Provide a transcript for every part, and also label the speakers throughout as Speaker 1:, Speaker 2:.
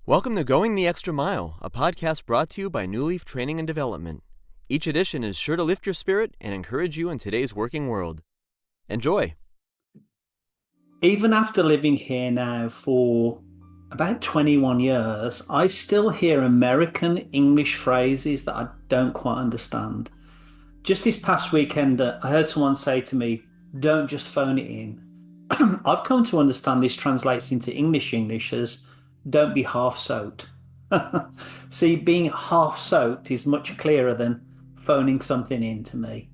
Speaker 1: Welcome to Going the Extra Mile, a podcast brought to you by Newleaf Training and Development. Each edition is sure to lift your spirit and encourage you in today's working world. Enjoy!
Speaker 2: Even after living here now for about 21 years, I still hear American English phrases that I don't quite understand. Just this past weekend, I heard someone say to me, "Don't just phone it in." I've come to understand this translates into English as "don't be half soaked." See, being half soaked is much clearer than phoning something in to me.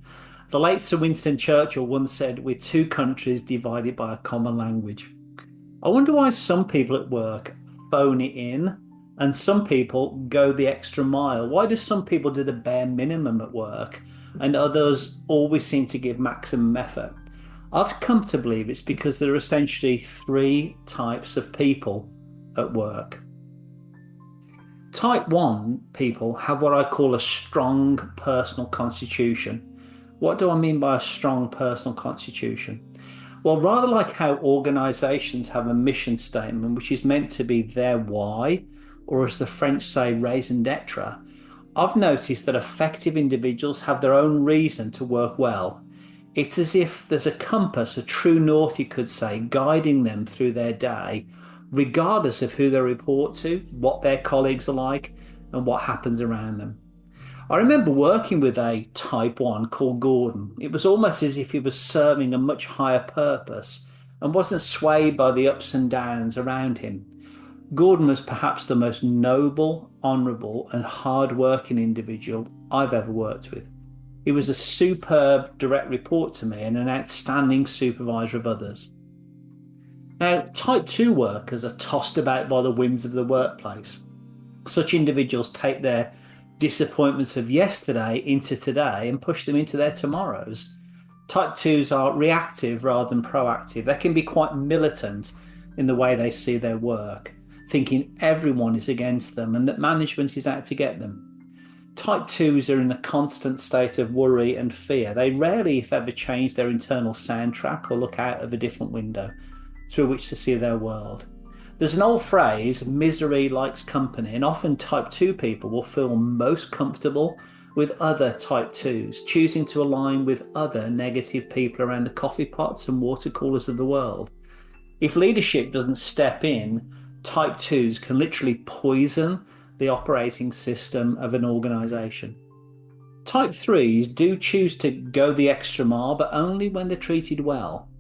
Speaker 2: The late Sir Winston Churchill once said, "We're two countries divided by a common language." I wonder why some people at work phone it in and some people go the extra mile. Why do some people do the bare minimum at work and others always seem to give maximum effort? I've come to believe it's because there are essentially three types of people at work. Type 1 people have what I call a strong personal constitution. What do I mean by a strong personal constitution? Well, rather like how organisations have a mission statement which is meant to be their why, or as the French say, raison d'etre, I've noticed that effective individuals have their own reason to work well. It's as if there's a compass, a true north you could say, guiding them through their day, regardless of who they report to, what their colleagues are like, and what happens around them. I remember working with a type 1 called Gordon. It was almost as if he was serving a much higher purpose and wasn't swayed by the ups and downs around him. Gordon was perhaps the most noble, honourable and hard-working individual I've ever worked with. He was a superb direct report to me and an outstanding supervisor of others. Now, type 2 workers are tossed about by the winds of the workplace. Such individuals take their disappointments of yesterday into today and push them into their tomorrows. Type 2s are reactive rather than proactive. They can be quite militant in the way they see their work, thinking everyone is against them and that management is out to get them. Type 2s are in a constant state of worry and fear. They rarely, if ever, change their internal soundtrack or look out of a different window through which to see their world. There's an old phrase, misery likes company, and often type 2 people will feel most comfortable with other type 2s, choosing to align with other negative people around the coffee pots and water coolers of the world. If leadership doesn't step in, type 2s can literally poison the operating system of an organisation. Type 3s do choose to go the extra mile, but only when they're treated well.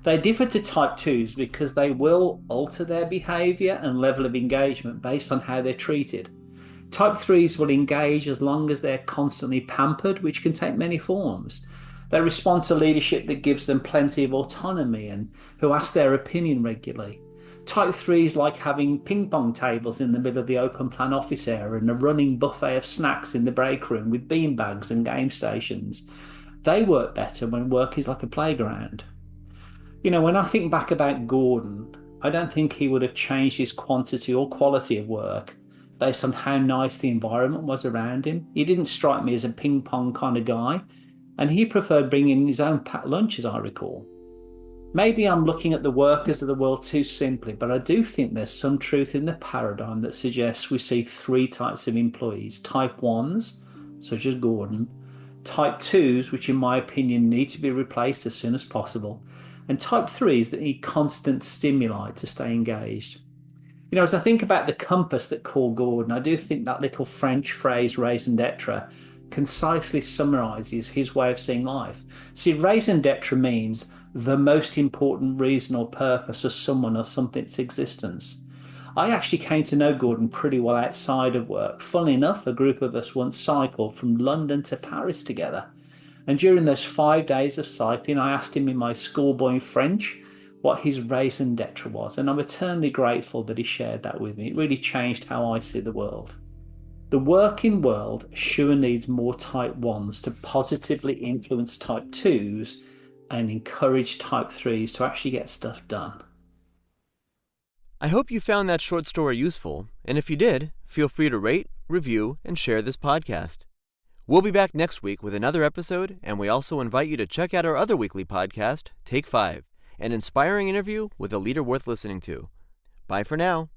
Speaker 2: They differ to type 2s because they will alter their behaviour and level of engagement based on how they're treated. Type 3s will engage as long as they're constantly pampered, which can take many forms. They respond to leadership that gives them plenty of autonomy and who ask their opinion regularly. Type 3s like having ping pong tables in the middle of the open plan office area and a running buffet of snacks in the break room with beanbags and game stations. They work better when work is like a playground. You know, when I think back about Gordon, I don't think he would have changed his quantity or quality of work based on how nice the environment was around him. He didn't strike me as a ping pong kind of guy, and he preferred bringing his own packed lunch, as I recall. Maybe I'm looking at the workers of the world too simply, but I do think there's some truth in the paradigm that suggests we see three types of employees. Type 1s, such as Gordon, type 2s, which in my opinion need to be replaced as soon as possible, and type 3s that need constant stimuli to stay engaged. You know, as I think about the compass that called Gordon, I do think that little French phrase, raison d'etre, concisely summarises his way of seeing life. See, raison d'etre means the most important reason or purpose of someone or something's existence. I actually came to know Gordon pretty well outside of work. Funnily enough, a group of us once cycled from London to Paris together. And during those 5 days of cycling, I asked him in my schoolboy French what his raison d'etre was, and I'm eternally grateful that he shared that with me. It really changed how I see the world. The working world sure needs more type 1s to positively influence type 2s and encourage type 3s to actually get stuff done.
Speaker 1: I hope you found that short story useful, and if you did, feel free to rate, review, and share this podcast. We'll be back next week with another episode, and we also invite you to check out our other weekly podcast, Take 5, an inspiring interview with a leader worth listening to. Bye for now.